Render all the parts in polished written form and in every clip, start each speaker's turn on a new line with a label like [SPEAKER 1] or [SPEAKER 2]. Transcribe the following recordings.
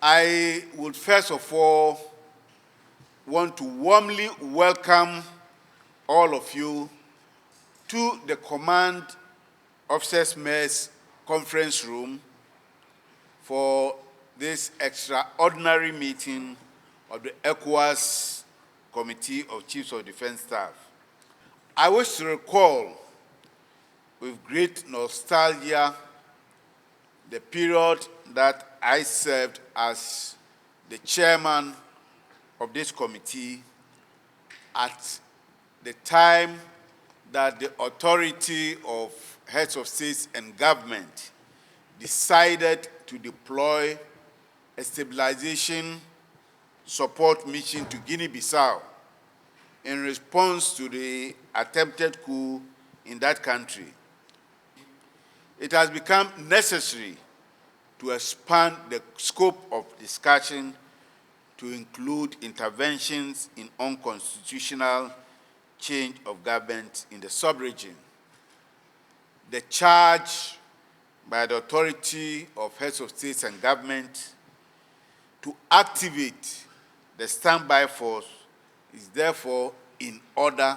[SPEAKER 1] I would first of all want to warmly welcome all of you to the Command Officers Mess Conference Room for this extraordinary meeting of the Ecowas Committee of Chiefs of Defense Staff. I wish to recall with great nostalgia the period that I served as the chairman of this committee at the time that the authority of heads of states and government decided to deploy a stabilization support mission to Guinea-Bissau in response to the attempted coup in that country. It has become necessary to expand the scope of discussion to include interventions in unconstitutional change of government in the sub-region. The charge by the authority of heads of states and government to activate the standby force is therefore in order,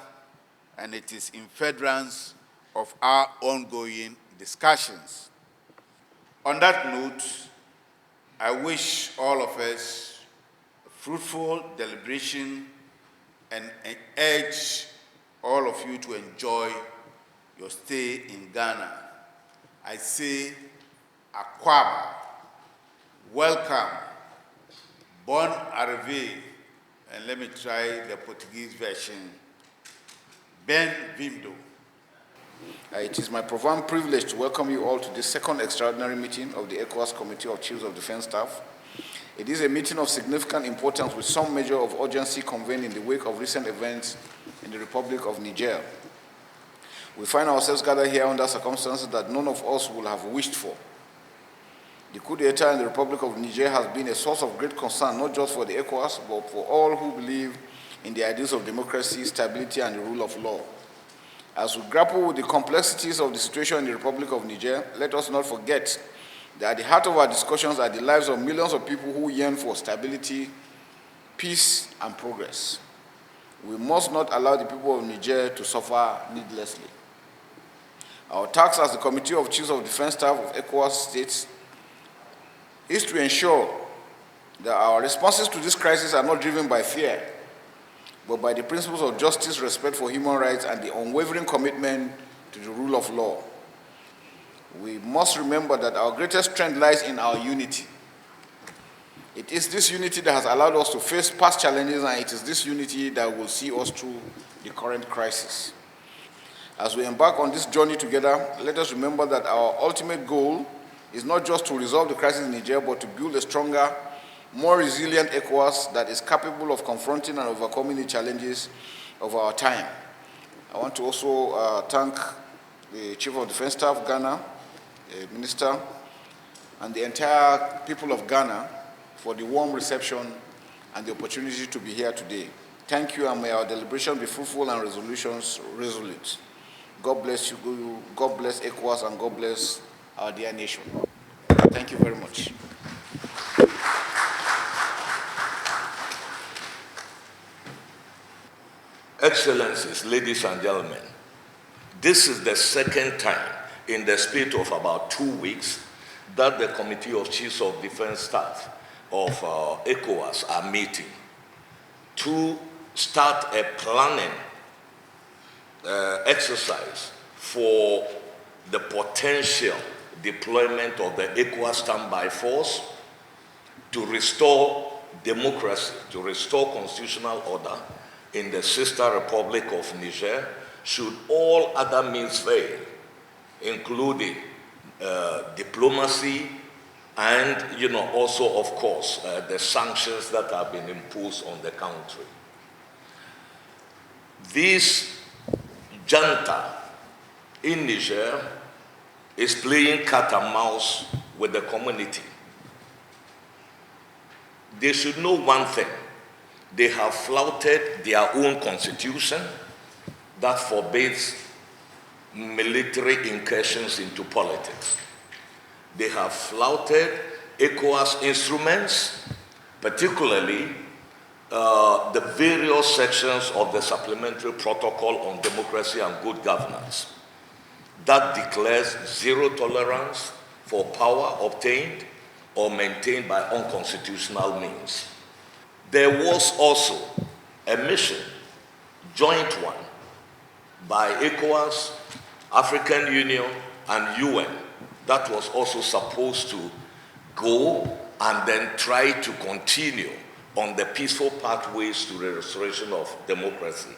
[SPEAKER 1] and it is in furtherance of our ongoing discussions. On that note, I wish all of us a fruitful deliberation and urge all of you to enjoy your stay in Ghana. I say, Akwaba, welcome, bon arrivé, and let me try the Portuguese version, bem-vindo.
[SPEAKER 2] It is my profound privilege to welcome you all to this second extraordinary meeting of the Ecowas Committee of Chiefs of Defense Staff. It is a meeting of significant importance with some measure of urgency convened in the wake of recent events in the Republic of Niger. We find ourselves gathered here under circumstances that none of us would have wished for. The coup d'etat in the Republic of Niger has been a source of great concern, not just for the Ecowas, but for all who believe in the ideals of democracy, stability, and the rule of law. As we grapple with the complexities of the situation in the Republic of Niger, let us not forget that at the heart of our discussions are the lives of millions of people who yearn for stability, peace, and progress. We must not allow the people of Niger to suffer needlessly. Our task as the Committee of Chiefs of Defense Staff of Ecowas states is to ensure that our responses to this crisis are not driven by fear, but by the principles of justice, respect for human rights, and the unwavering commitment to the rule of law. We must remember that our greatest strength lies in our unity. It is this unity that has allowed us to face past challenges, and it is this unity that will see us through the current crisis. As we embark on this journey together, let us remember that our ultimate goal is not just to resolve the crisis in Niger, but to build a stronger, more resilient Ecowas that is capable of confronting and overcoming the challenges of our time. I want to also thank the Chief of Defense Staff, Ghana, the Minister, and the entire people of Ghana for the warm reception and the opportunity to be here today. Thank you, and may our deliberation be fruitful and resolutions resolute. God bless you, God bless Ecowas, and God bless our dear nation. Thank you very much.
[SPEAKER 3] Excellencies, ladies and gentlemen, this is the second time in the space of about 2 weeks that the Committee of Chiefs of Defense Staff of Ecowas are meeting to start a planning exercise for the potential deployment of the Ecowas standby force to restore democracy, to restore constitutional order in the sister Republic of Niger, should all other means fail, including diplomacy and, also, of course, the sanctions that have been imposed on the country. This junta in Niger is playing cat and mouse with the community. They should know one thing. They have flouted their own constitution that forbids military incursions into politics. They have flouted ECOWAS instruments, particularly the various sections of the Supplementary Protocol on Democracy and Good Governance that declares zero tolerance for power obtained or maintained by unconstitutional means. There was also a mission, joint one, by ECOWAS, African Union, and UN that was also supposed to go and then try to continue on the peaceful pathways to the restoration of democracy.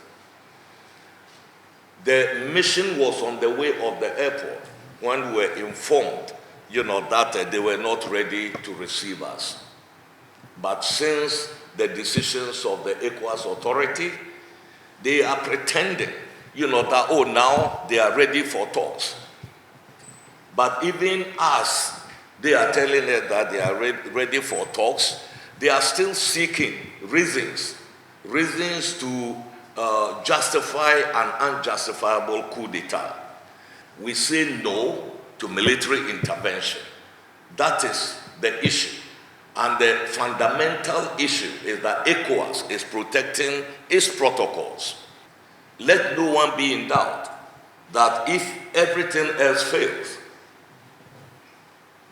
[SPEAKER 3] The mission was on the way of the airport when we were informed, that they were not ready to receive us. But since the decisions of the ECOWAS authority, they are pretending, that, now they are ready for talks. But even as they are telling us that they are ready for talks, they are still seeking reasons to justify an unjustifiable coup d'etat. We say no to military intervention. That is the issue. And the fundamental issue is that ECOWAS is protecting its protocols. Let no one be in doubt that if everything else fails,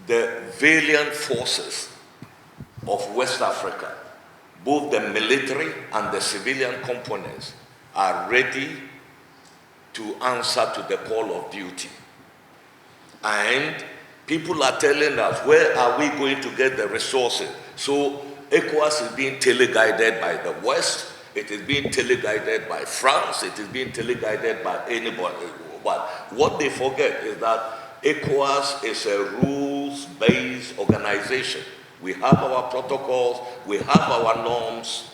[SPEAKER 3] the valiant forces of West Africa, both the military and the civilian components, are ready to answer to the call of duty. And people are telling us, where are we going to get the resources? So ECOWAS is being teleguided by the West, it is being teleguided by France, it is being teleguided by anybody. But what they forget is that ECOWAS is a rules-based organization. We have our protocols, we have our norms,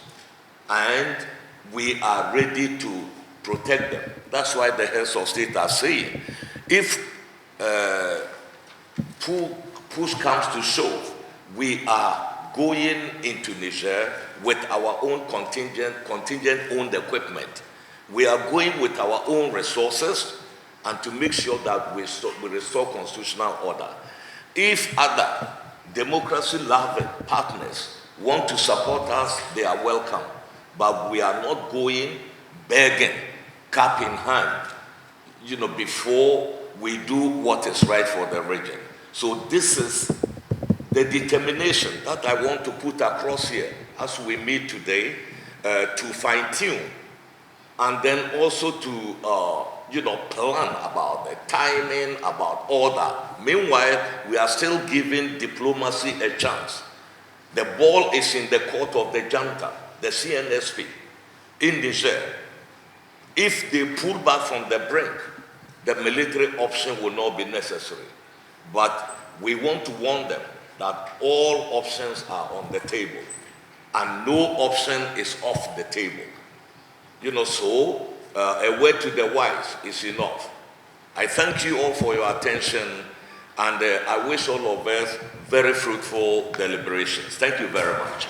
[SPEAKER 3] and we are ready to protect them. That's why the heads of state are saying, if push comes to shove, we are going into Niger with our own contingent-owned equipment. We are going with our own resources and to make sure that we restore constitutional order. If other democracy-loving partners want to support us, they are welcome. But we are not going begging, cap in hand, before we do what is right for the region. So this is the determination that I want to put across here as we meet today, to fine-tune and then also to plan about the timing, about order. Meanwhile, we are still giving diplomacy a chance. The ball is in the court of the junta, the CNSP, in Niger. If they pull back from the brink, the military option will not be necessary. But we want to warn them that all options are on the table, and no option is off the table. So a word to the wise is enough. I thank you all for your attention, and I wish all of us very fruitful deliberations. Thank you very much.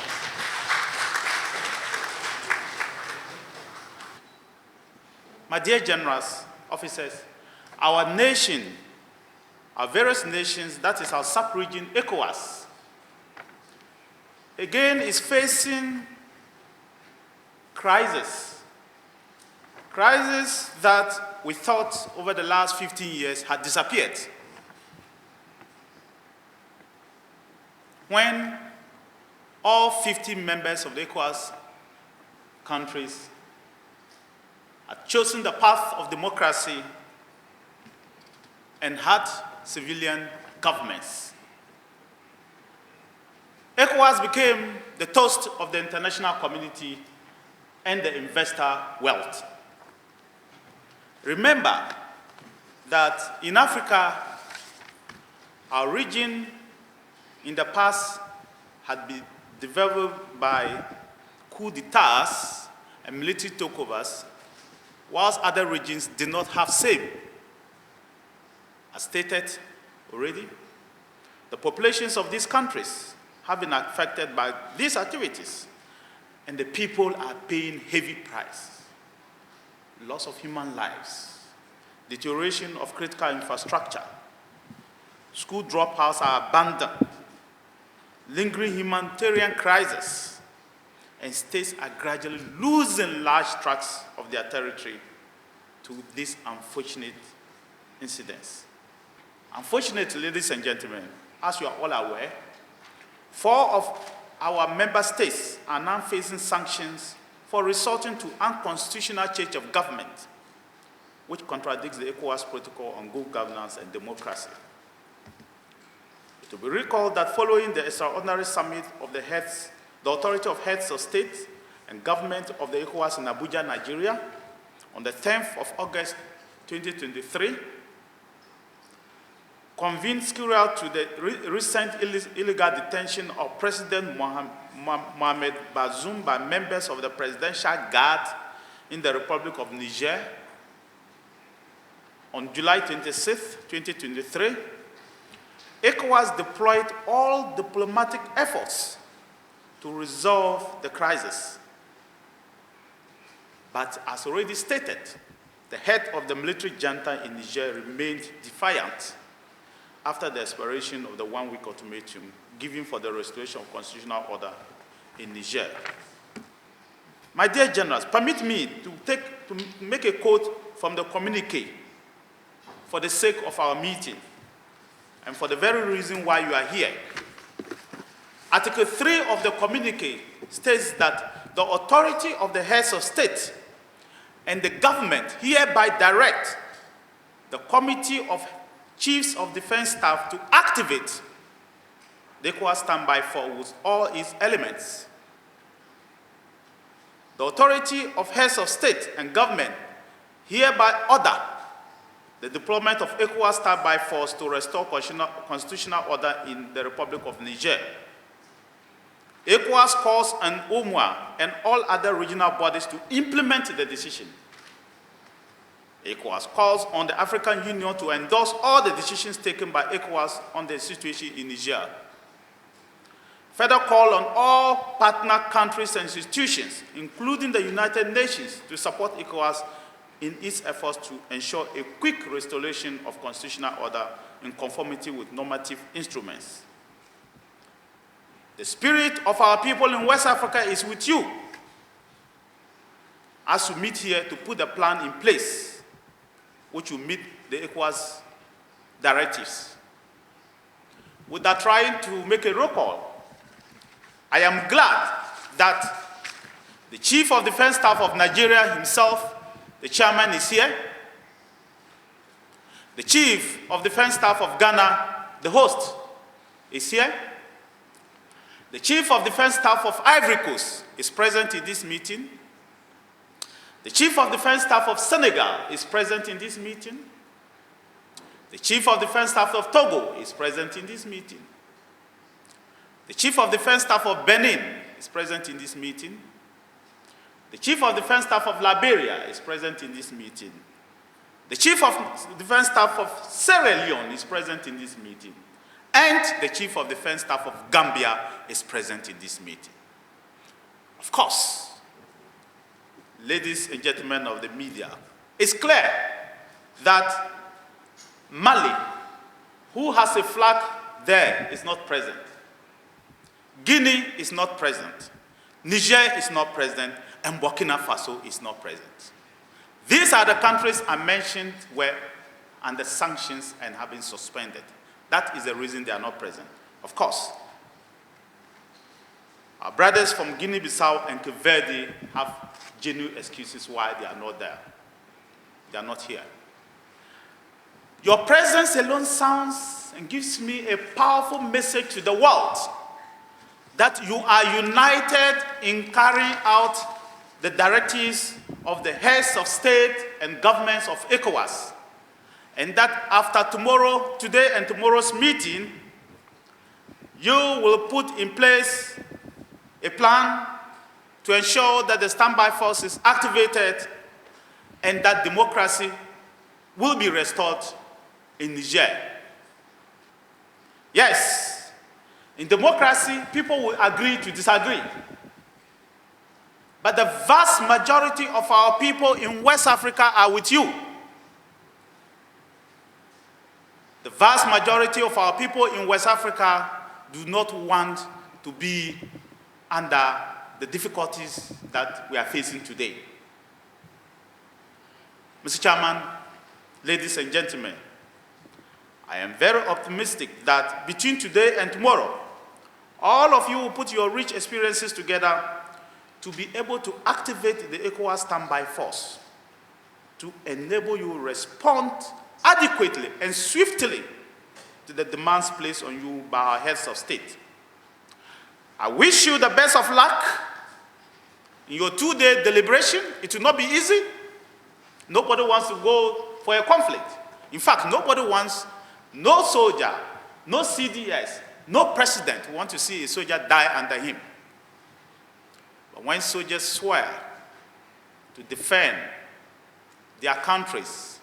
[SPEAKER 4] My dear generals, officers, our nation, our various nations, that is our sub-region, ECOWAS, again is facing crisis that we thought over the last 15 years had disappeared. When all 50 members of the ECOWAS countries had chosen the path of democracy and had civilian governments, ECOWAS became the toast of the international community and the investor wealth. Remember that in Africa, our region in the past had been developed by coup d'etats and military takeovers, whilst other regions did not have same. As stated already, the populations of these countries have been affected by these activities, and the people are paying heavy price. Loss of human lives, deterioration of critical infrastructure, school dropouts are abandoned, lingering humanitarian crisis, and states are gradually losing large tracts of their territory to these unfortunate incidents. Unfortunately, ladies and gentlemen, as you are all aware, 4 of our member states are now facing sanctions for resorting to unconstitutional change of government, which contradicts the Ecowas Protocol on Good Governance and Democracy. It will be recalled that following the extraordinary summit of the Authority of Heads of State and Government of the Ecowas in Abuja, Nigeria, on the 10th of August 2023, convened sequel to the recent illegal detention of President Mohamed Bazoum by members of the Presidential Guard in the Republic of Niger. On July 26, 2023, ECOWAS deployed all diplomatic efforts to resolve the crisis. But as already stated, the head of the military junta in Niger remained defiant after the expiration of the one-week ultimatum given for the restoration of constitutional order in Niger. My dear generals, permit me to make a quote from the communique for the sake of our meeting and for the very reason why you are here. Article 3 of the communique states that the authority of the heads of state and the government hereby direct the Committee of Chiefs of Defense Staff to activate the ECOWAS standby force with all its elements. The authority of heads of state and government hereby order the deployment of ECOWAS standby force to restore constitutional order in the Republic of Niger. ECOWAS calls on UMWA and all other regional bodies to implement the decision. ECOWAS calls on the African Union to endorse all the decisions taken by ECOWAS on the situation in Niger. Further call on all partner countries and institutions, including the United Nations, to support ECOWAS in its efforts to ensure a quick restoration of constitutional order in conformity with normative instruments. The spirit of our people in West Africa is with you as we meet here to put a plan in place which will meet the ECOWAS directives. Without trying to make a roll call, I am glad that the Chief of Defense Staff of Nigeria himself, the chairman, is here. The Chief of Defense Staff of Ghana, the host, is here. The Chief of Defense Staff of Ivory Coast is present in this meeting. The Chief of Defense Staff of Senegal is present in this meeting. The Chief of Defense Staff of Togo is present in this meeting. The Chief of Defense Staff of Benin is present in this meeting. The Chief of Defense Staff of Liberia is present in this meeting. The Chief of Defense Staff of Sierra Leone is present in this meeting. And the Chief of Defense Staff of Gambia is present in this meeting. Of course, ladies and gentlemen of the media, it's clear that Mali, who has a flag there, is not present. Guinea is not present. Niger is not present. And Burkina Faso is not present. These are the countries I mentioned were under sanctions and have been suspended. That is the reason they are not present. Of course, our brothers from Guinea-Bissau and Cape Verde have genuine excuses why they are not there. They are not here. Your presence alone sounds and gives me a powerful message to the world that you are united in carrying out the directives of the heads of state and governments of ECOWAS, and that after today and tomorrow's meeting, you will put in place a plan to ensure that the standby force is activated and that democracy will be restored in Niger. Yes, in democracy, people will agree to disagree. But the vast majority of our people in West Africa are with you. The vast majority of our people in West Africa do not want to be under the difficulties that we are facing today. Mr. Chairman, ladies and gentlemen, I am very optimistic that between today and tomorrow, all of you will put your rich experiences together to be able to activate the Ecowas standby force to enable you to respond adequately and swiftly to the demands placed on you by our heads of state. I wish you the best of luck in your 2-day deliberation. It will not be easy. Nobody wants to go for a conflict. In fact, nobody wants, no soldier, no CDS, no president who wants to see a soldier die under him. But when soldiers swear to defend their countries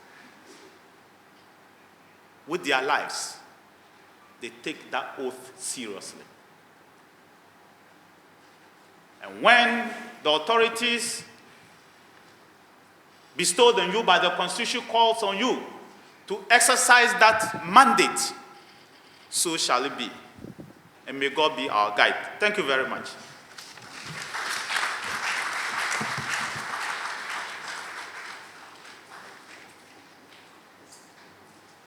[SPEAKER 4] with their lives, they take that oath seriously. And when the authorities bestowed on you by the Constitution calls on you to exercise that mandate, so shall it be. And may God be our guide. Thank you very much.